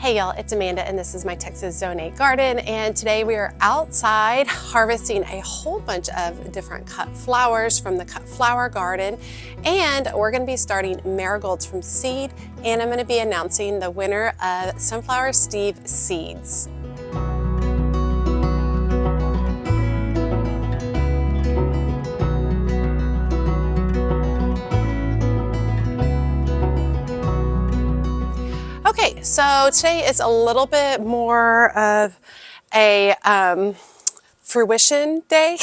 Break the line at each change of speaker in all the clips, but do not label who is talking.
Hey y'all, it's Amanda and this is my Texas Zone 8 garden, and today we are outside harvesting a whole bunch of different cut flowers from the cut flower garden, and we're going to be starting marigolds from seed, and I'm going to be announcing the winner of Sunflower Steve seeds. Okay, so today is a little bit more of a fruition day.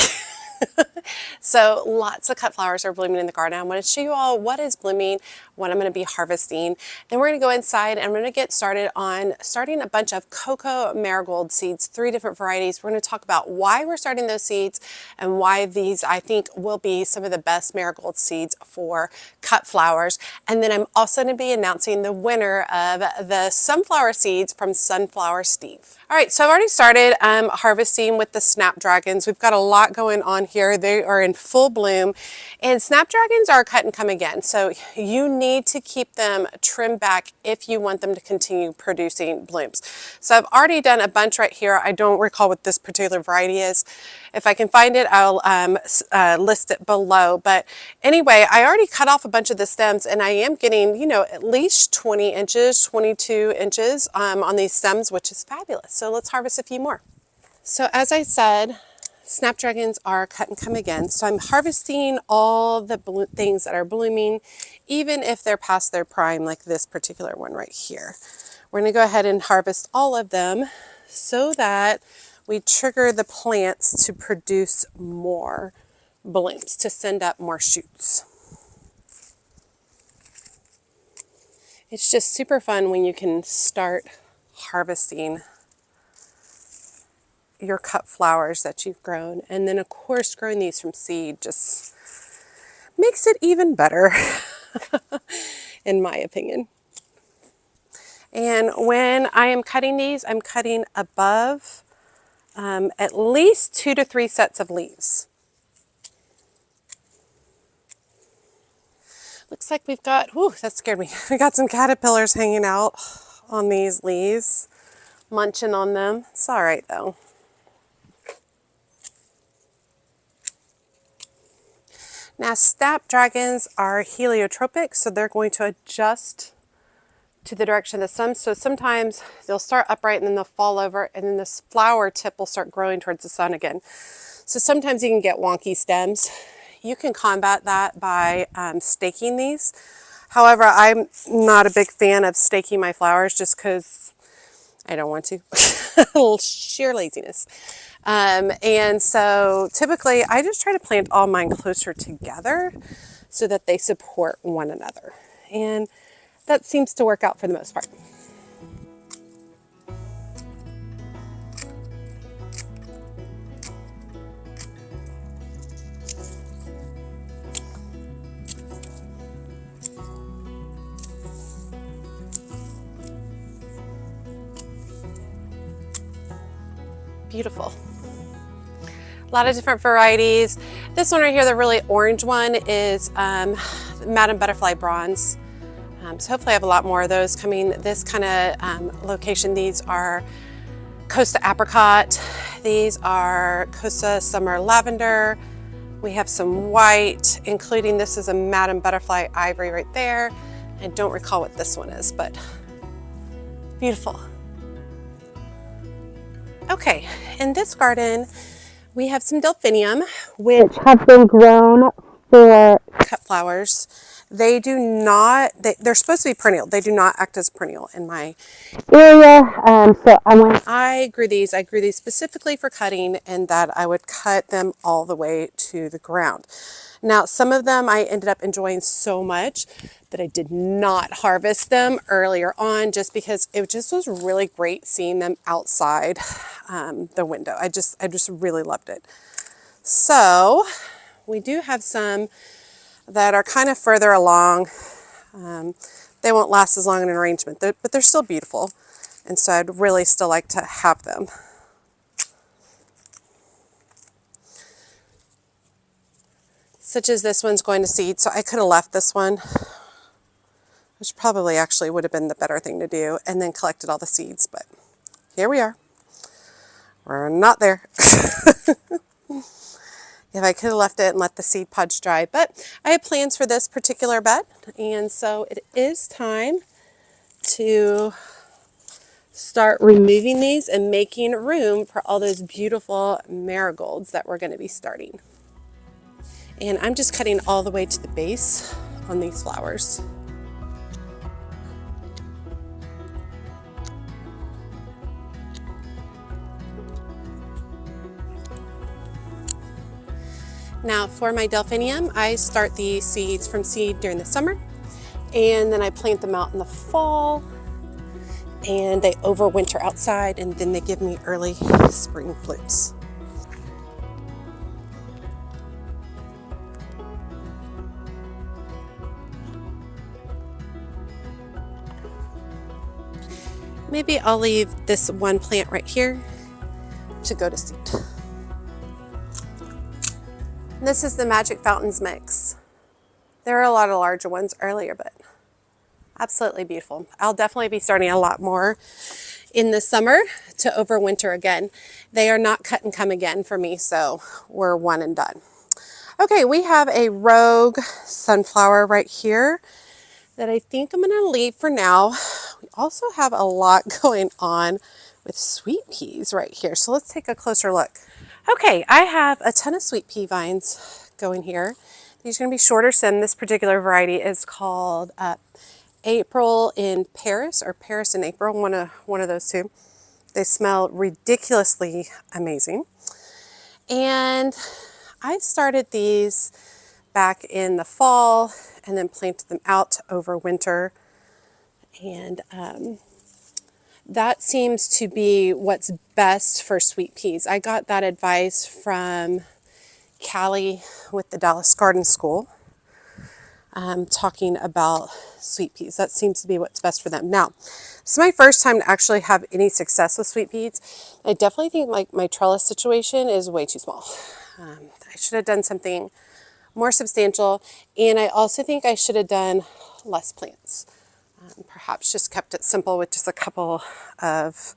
So lots of cut flowers are blooming in the garden. I'm going to show you all what is blooming, what I'm going to be harvesting. Then we're going to go inside and I'm going to get started on starting a bunch of COCO Marigold seeds, 3 different varieties. We're going to talk about why we're starting those seeds and why these I think will be some of the best marigold seeds for cut flowers. And then I'm also going to be announcing the winner of the sunflower seeds from Sunflower Steve. All right, so I've already started harvesting with the snapdragons. We've got a lot going on here. They are in full bloom, and snapdragons are cut and come again. So you need to keep them trimmed back if you want them to continue producing blooms. So I've already done a bunch right here. I don't recall what this particular variety is. If I can find it, I'll list it below. But anyway, I already cut off a bunch of the stems, and I am getting, you know, at least 20 inches, 22 inches on these stems, which is fabulous. So let's harvest a few more. So as I said, snapdragons are cut and come again. So I'm harvesting all the things that are blooming, even if they're past their prime, like this particular one right here. We're going to go ahead and harvest all of them so that we trigger the plants to produce more blooms, to send up more shoots. It's just super fun when you can start harvesting your cut flowers that you've grown, and then of course growing these from seed just makes it even better in my opinion. And when I am cutting these, I'm cutting above at least 2 to 3 sets of leaves. Looks like we've got, whew, that scared me. We got some caterpillars hanging out on these leaves, munching on them. It's all right though. Now, snapdragons are heliotropic, so they're going to adjust to the direction of the sun. So sometimes they'll start upright and then they'll fall over, and then this flower tip will start growing towards the sun again. So sometimes you can get wonky stems. You can combat that by staking these. However, I'm not a big fan of staking my flowers just because I don't want to. Sheer laziness. And so typically I just try to plant all mine closer together so that they support one another. And that seems to work out for the most part. Beautiful. A lot of different varieties. This one right here, the really orange one, is Madam Butterfly Bronze. So hopefully I have a lot more of those coming. This kind of location, these are Costa Apricot. These are Costa Summer Lavender. We have some white, including this is a Madam Butterfly Ivory right there. I don't recall what this one is, but beautiful. Okay, in this garden, we have some delphinium, which have been grown for cut flowers. They do not, they're supposed to be perennial. They do not act as perennial in my area. So I grew these specifically for cutting, and that I would cut them all the way to the ground. Now, some of them I ended up enjoying so much that I did not harvest them earlier on, just because it just was really great seeing them outside the window. I just really loved it. So we do have some that are kind of further along. They won't last as long in an arrangement, but they're still beautiful. And so I'd really still like to have them. Such as this one's going to seed, so I could have left this one. which probably actually would have been the better thing to do, and then collected all the seeds, but here we are. We're not there. If I could have left it and let the seed pods dry, but I have plans for this particular bed, and so it is time to start removing these and making room for all those beautiful marigolds that we're going to be starting. And I'm just cutting all the way to the base on these flowers. Now for my delphinium, I start the seeds from seed during the summer, and then I plant them out in the fall, and they overwinter outside, and then they give me early spring blooms. Maybe I'll leave this one plant right here to go to seed. This is the Magic Fountains mix. There are a lot of larger ones earlier, but absolutely beautiful. I'll definitely be starting a lot more in the summer to overwinter again. They are not cut and come again for me, so we're one and done. Okay, we have a rogue sunflower right here that I think I'm gonna leave for now. We also have a lot going on with sweet peas right here, so let's take a closer look. Okay, I have a ton of sweet pea vines going here. These are going to be shorter stem. This particular variety is called April in Paris, or Paris in April, one of those two. They smell ridiculously amazing. And I started these back in the fall and then planted them out over winter. And that seems to be what's best for sweet peas. I got that advice from Callie with the Dallas Garden School, talking about sweet peas. That seems to be what's best for them. Now, this is my first time to actually have any success with sweet peas. I definitely think my trellis situation is way too small. I should have done something more substantial, and I also think I should have done less plants. Perhaps just kept it simple with just a couple of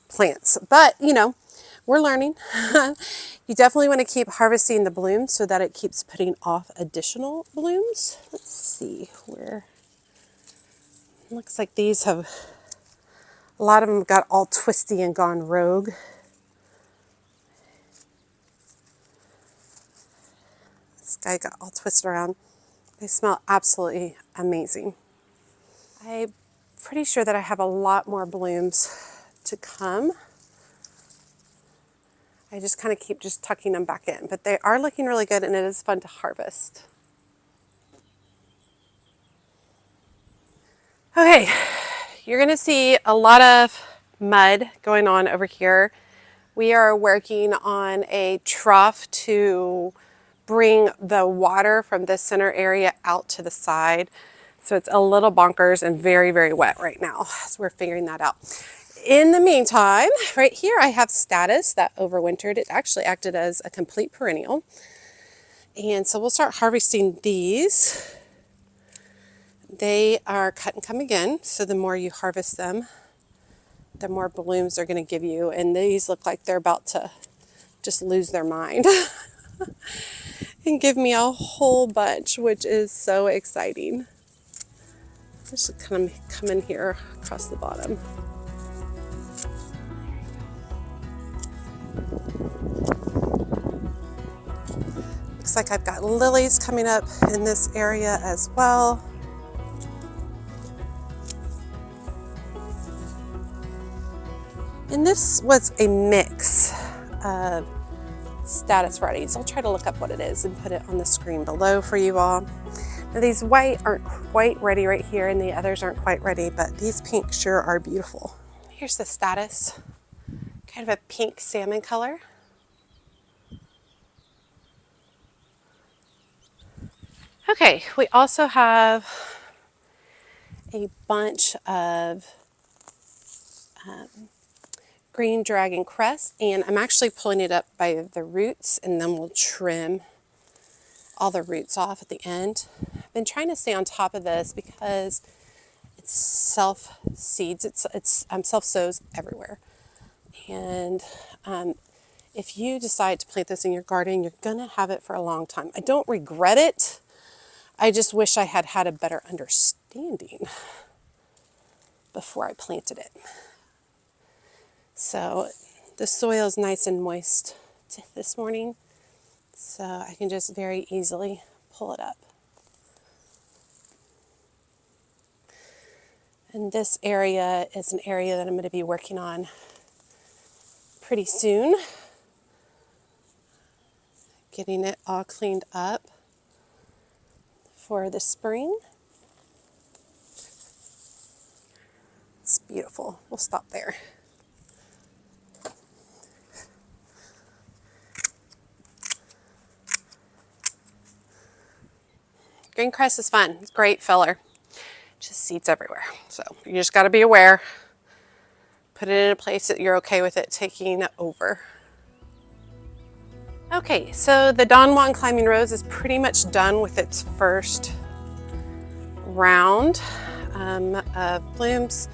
plants. But, you know, we're learning. You definitely want to keep harvesting the blooms so that it keeps putting off additional blooms. Let's see where. Looks like these have, a lot of them got all twisty and gone rogue. This guy got all twisted around. They smell absolutely amazing. I'm pretty sure that I have a lot more blooms to come. I just kind of keep just tucking them back in, but they are looking really good, and it is fun to harvest. Okay, you're gonna see a lot of mud going on over here. We are working on a trough to bring the water from this center area out to the side. So it's a little bonkers and very, very wet right now. So we're figuring that out. In the meantime, right here I have Status that overwintered. It actually acted as a complete perennial. And so we'll start harvesting these. They are cut and come again, so the more you harvest them, the more blooms they're going to give you. And these look like they're about to just lose their mind and give me a whole bunch, which is so exciting. Just kind of come in here across the bottom. Looks like I've got lilies coming up in this area as well. And this was a mix of Status varieties. I'll try to look up what it is and put it on the screen below for you all. Now these white aren't quite ready right here, and the others aren't quite ready, but these pink sure are beautiful. Here's the Status, kind of a pink salmon color. Okay, we also have a bunch of green dragon cress, and I'm actually pulling it up by the roots, and then we'll trim all the roots off at the end. I've been trying to stay on top of this because it's self-seeds, it's self-sows everywhere. And if you decide to plant this in your garden, you're gonna have it for a long time. I don't regret it. I just wish I had had a better understanding before I planted it. So the soil is nice and moist this morning, so I can just very easily pull it up. And this area is an area that I'm going to be working on pretty soon, getting it all cleaned up for the spring. It's beautiful. We'll stop there. Green cress is fun. It's a great filler. Just seeds everywhere. So you just got to be aware. Put it in a place that you're okay with it taking over. Okay, so the Don Juan Climbing Rose is pretty much done with its first round of blooms.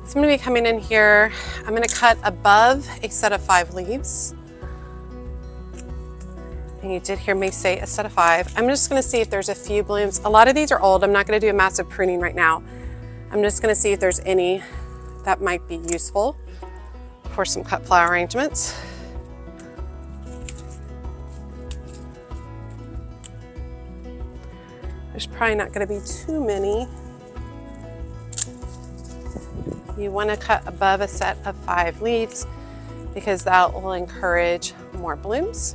So I'm going to be coming in here. I'm going to cut above a set of 5 leaves. And you did hear me say a set of 5. I'm just going to see if there's a few blooms. A lot of these are old. I'm not going to do a massive pruning right now. I'm just going to see if there's any that might be useful for some cut flower arrangements. There's probably not going to be too many. You want to cut above a set of 5 leaves because that will encourage more blooms.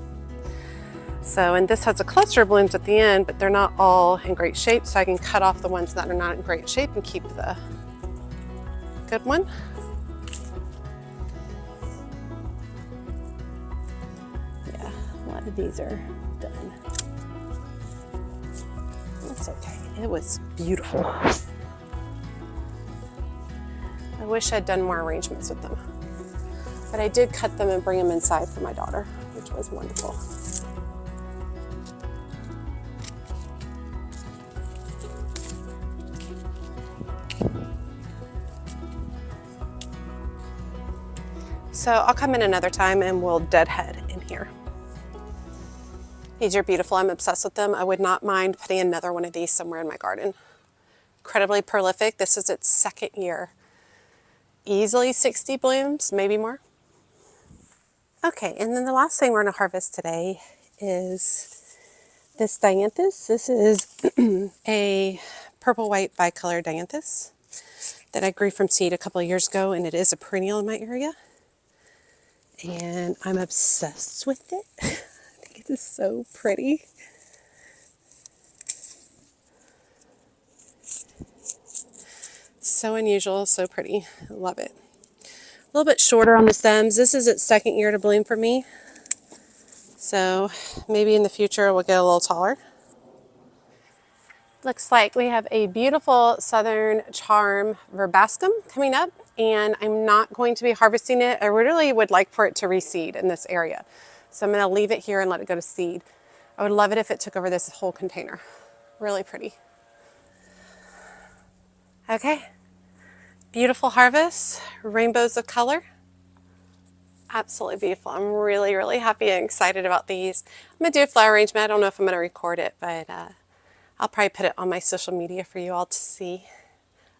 So, and this has a cluster of blooms at the end, but they're not all in great shape, so I can cut off the ones that are not in great shape and keep the good one. Yeah, a lot of these are done. It's okay. It was beautiful. I wish I'd done more arrangements with them, but I did cut them and bring them inside for my daughter, which was wonderful. So I'll come in another time and we'll deadhead in here. These are beautiful. I'm obsessed with them. I would not mind putting another one of these somewhere in my garden. Incredibly prolific. This is its 2nd year. Easily 60 blooms, maybe more. Okay, and then the last thing we're going to harvest today is this dianthus. This is a purple-white bicolor dianthus that I grew from seed a couple of years ago, and it is a perennial in my area. And I'm obsessed with it. I think it is so pretty. So unusual, so pretty. I love it. A little bit shorter on the stems. This is its 2nd year to bloom for me. So maybe in the future it will get a little taller. Looks like we have a beautiful Southern Charm verbascum coming up, and I'm not going to be harvesting it. I really would like for it to reseed in this area. So I'm going to leave it here and let it go to seed. I would love it if it took over this whole container. Really pretty. Okay, beautiful harvest, rainbows of color. Absolutely beautiful. I'm really, really happy and excited about these. I'm going to do a flower arrangement. I don't know if I'm going to record it, but I'll probably put it on my social media for you all to see.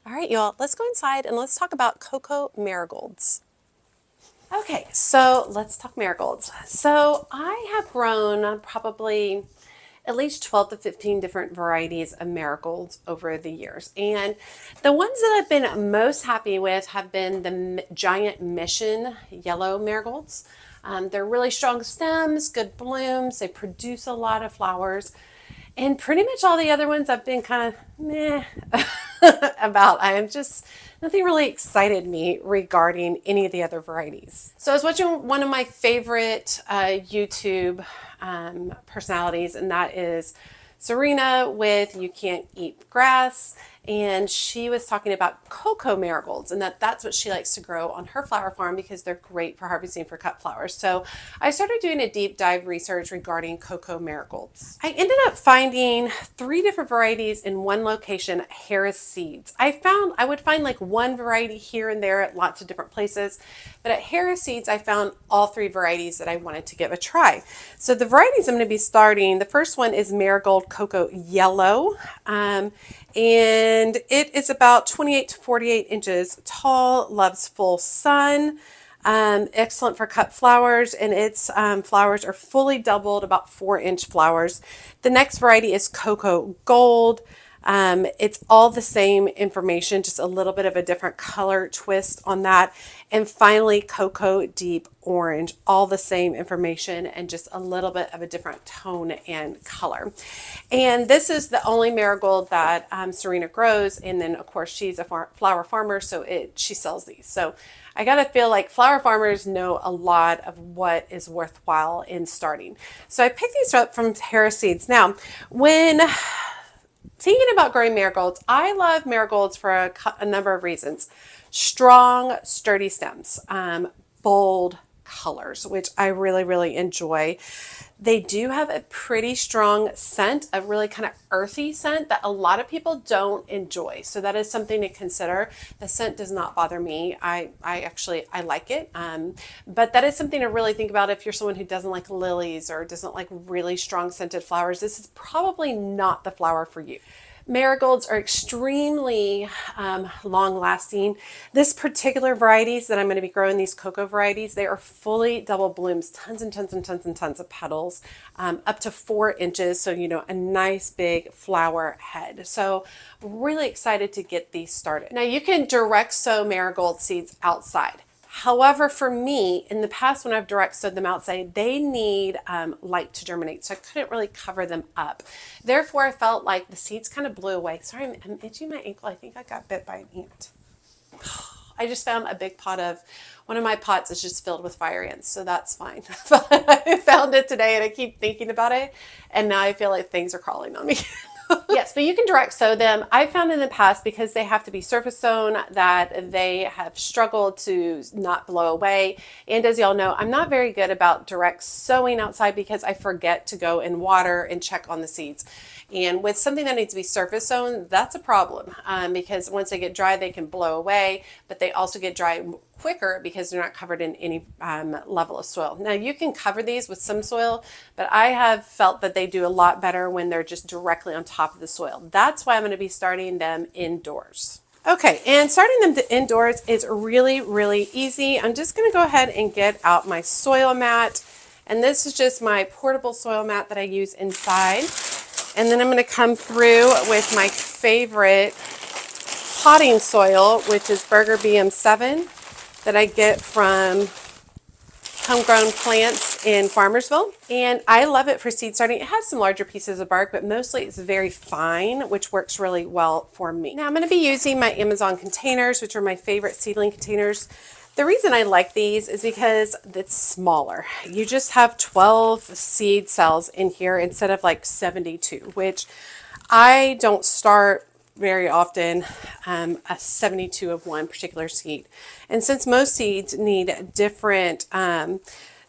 All right, y'all, let's go inside and let's talk about COCO Marigolds. Okay, so let's talk marigolds. So I have grown probably at least 12 to 15 different varieties of marigolds over the years. And the ones that I've been most happy with have been the giant mission yellow marigolds. They're really strong stems, good blooms, they produce a lot of flowers. And pretty much all the other ones I've been kind of meh about. I am just, nothing really excited me regarding any of the other varieties. So I was watching one of my favorite YouTube personalities, and that is Serena with You Can't Eat Grass. and she was talking about COCO marigolds, and that's what she likes to grow on her flower farm because they're great for harvesting for cut flowers. So I started doing a deep dive research regarding COCO marigolds. I ended up finding 3 different varieties in one location at Harris Seeds. I would find like one variety here and there at lots of different places, but at Harris Seeds I found all 3 varieties that I wanted to give a try. So the varieties I'm going to be starting, the first one is Marigold Cocoa Yellow. And it is about 28 to 48 inches tall, loves full sun, excellent for cut flowers, and its flowers are fully doubled, about 4-inch flowers. The next variety is Cocoa Gold. It's all the same information, just a little bit of a different color twist on that. And finally, Cocoa Deep Orange, all the same information and just a little bit of a different tone and color. And this is the only marigold that Serena grows. And then of course she's a flower farmer, so she sells these. So I gotta feel like flower farmers know a lot of what is worthwhile in starting. So I picked these up from Harris Seeds. Now, when thinking about growing marigolds, I love marigolds for a number of reasons. Strong, sturdy stems, bold colors, which I really, really enjoy. They do have a pretty strong scent, a really kind of earthy scent that a lot of people don't enjoy. So that is something to consider. The scent does not bother me. I like it. But that is something to really think about if you're someone who doesn't like lilies or doesn't like really strong scented flowers. This is probably not the flower for you. Marigolds are extremely long lasting. This particular varieties that I'm going to be growing, these cocoa varieties, they are fully double blooms, tons and tons and tons and tons of petals, up to 4 inches. So, you know, a nice big flower head. So really excited to get these started. Now you can direct sow marigold seeds outside. However, for me, in the past when I've direct sowed them outside, they need light to germinate, so I couldn't really cover them up. Therefore, I felt like the seeds kind of blew away. Sorry, I'm itching my ankle. I think I got bit by an ant. I just found a big pot of, one of my pots is just filled with fire ants, so that's fine. But I found it today and I keep thinking about it, and now I feel like things are crawling on me. Yes, but you can direct sow them. I found in the past, because they have to be surface sown, that they have struggled to not blow away. And as y'all know, I'm not very good about direct sowing outside because I forget to go and water and check on the seeds. And with something that needs to be surface sown, that's a problem because once they get dry, they can blow away, but they also get dry quicker because they're not covered in any level of soil. Now you can cover these with some soil, but I have felt that they do a lot better when they're just directly on top of the soil. That's why I'm going to be starting them indoors. Okay, and starting them indoors is really, really easy. I'm just going to go ahead and get out my soil mat. And this is just my portable soil mat that I use inside. And then I'm going to come through with my favorite potting soil, which is Burger BM7 that I get from Homegrown Plants in Farmersville. And I love it for seed starting. It has some larger pieces of bark, but mostly it's very fine, which works really well for me. Now I'm going to be using my Amazon containers, which are my favorite seedling containers. The reason I like these is because it's smaller. You just have 12 seed cells in here instead of like 72, which I don't start very often a 72 of one particular seed. And since most seeds need different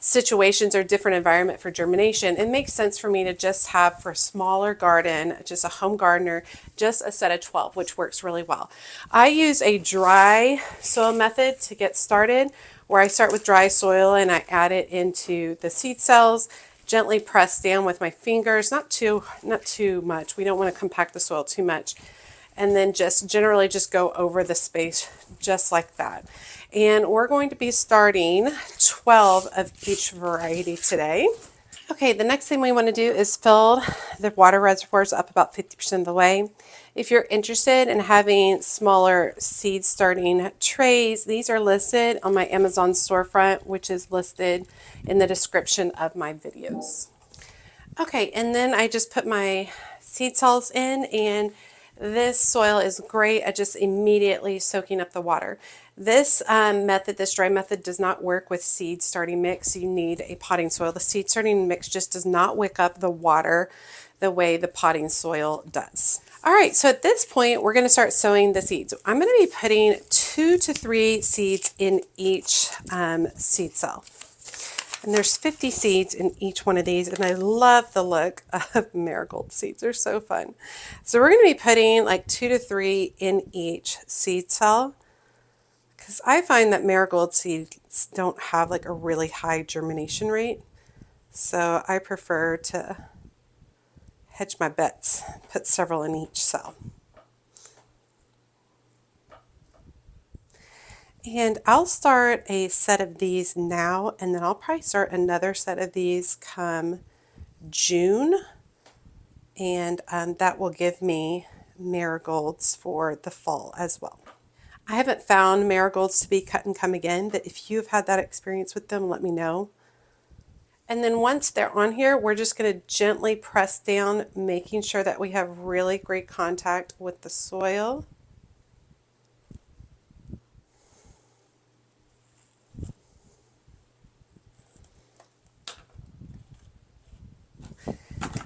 situations or different environment for germination, it makes sense for me to just have, for a smaller garden, just a home gardener, just a set of 12, which works really well. I use a dry soil method to get started, where I start with dry soil and I add it into the seed cells, gently press down with my fingers, not too much. We don't want to compact the soil too much. And then just generally just go over the space just like that. And we're going to be starting 12 of each variety today. Okay, the next thing we want to do is fill the water reservoirs up about 50% of the way. If you're interested in having smaller seed starting trays, these are listed on my Amazon storefront, which is listed in the description of my videos. Okay, and then I just put my seed cells in, and this soil is great at just immediately soaking up the water. This method, this dry method, does not work with seed starting mix. You need a potting soil. The seed starting mix just does not wick up the water the way the potting soil does. All right, so at this point, we're going to start sowing the seeds. I'm going to be putting 2 to 3 seeds in each seed cell. And there's 50 seeds in each one of these, and I love the look of marigold seeds. They're so fun. So we're going to be putting like 2 to 3 in each seed cell, because I find that marigold seeds don't have like a really high germination rate. So I prefer to hedge my bets, put several in each cell. And I'll start a set of these now, and then I'll probably start another set of these come June, and that will give me marigolds for the fall as well. I haven't found marigolds to be cut and come again, but if you've had that experience with them, let me know. And then once they're on here, we're just going to gently press down, making sure that we have really great contact with the soil.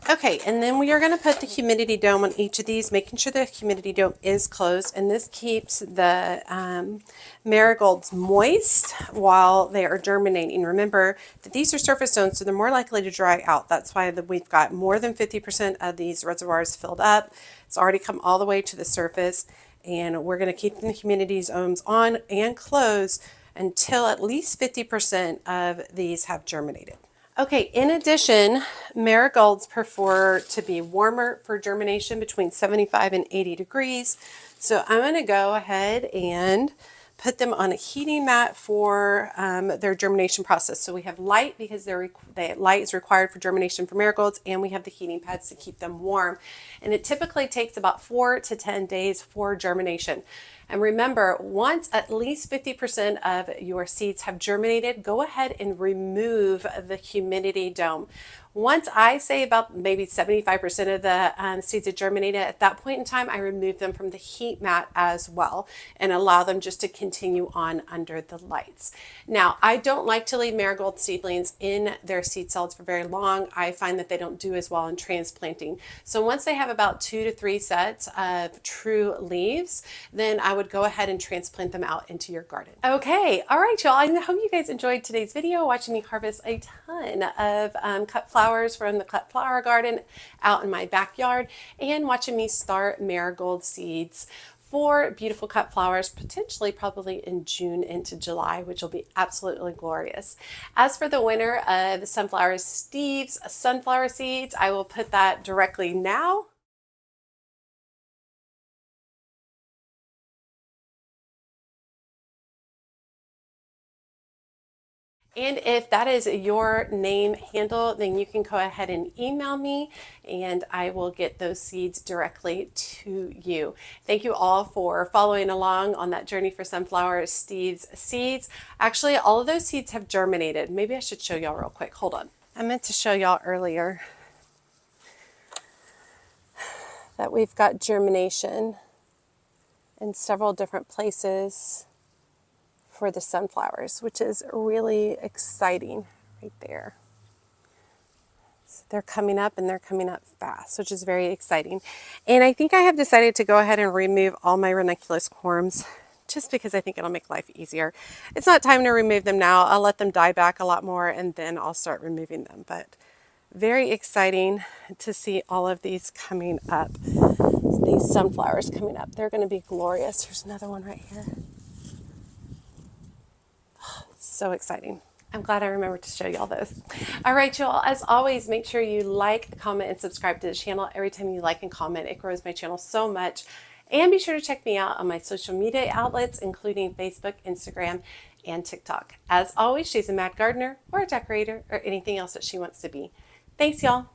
Okay, and then we are going to put the humidity dome on each of these, making sure the humidity dome is closed, and this keeps the marigolds moist while they are germinating. Remember that these are surface zones, so they're more likely to dry out. That's why we've got more than 50% of these reservoirs filled up. It's already come all the way to the surface, and we're going to keep the humidity zones on and closed until at least 50% of these have germinated. Okay, in addition, marigolds prefer to be warmer for germination, between 75 and 80 degrees. So I'm going to go ahead and put them on a heating mat for their germination process. So we have light, because light is required for germination for marigolds, and we have the heating pads to keep them warm. And it typically takes about 4 to 10 days for germination. And remember, once at least 50% of your seeds have germinated, go ahead and remove the humidity dome. Once I say about maybe 75% of the seeds have germinated, at that point in time, I remove them from the heat mat as well and allow them just to continue on under the lights. Now, I don't like to leave marigold seedlings in their seed cells for very long. I find that they don't do as well in transplanting. So once they have about 2 to 3 sets of true leaves, then I would go ahead and transplant them out into your garden. Okay, all right, y'all. I hope you guys enjoyed today's video, watching me harvest a ton of cut flowers from the cut flower garden out in my backyard, and watching me start marigold seeds for beautiful cut flowers, potentially probably in June into July, which will be absolutely glorious. As for the winner of Sunflower Steve's sunflower seeds, I will put that directly now. And if that is your name handle, then you can go ahead and email me, and I will get those seeds directly to you. Thank you all for following along on that journey for Sunflower Steve's seeds. Actually, all of those seeds have germinated. Maybe I should show y'all real quick. Hold on. I meant to show y'all earlier that we've got germination in several different places for the sunflowers, which is really exciting right there. So they're coming up, and they're coming up fast, which is very exciting. And I think I have decided to go ahead and remove all my ranunculus corms, just because I think it'll make life easier. It's not time to remove them now. I'll let them die back a lot more, and then I'll start removing them. But very exciting to see all of these coming up. These sunflowers coming up. They're going to be glorious. There's another one right here. So exciting. I'm glad I remembered to show y'all those. All right, y'all, as always, make sure you like, comment, and subscribe to the channel. Every time you like and comment, it grows my channel so much. And be sure to check me out on my social media outlets, including Facebook, Instagram, and TikTok. As always, she's a mad gardener or a decorator or anything else that she wants to be. Thanks, y'all.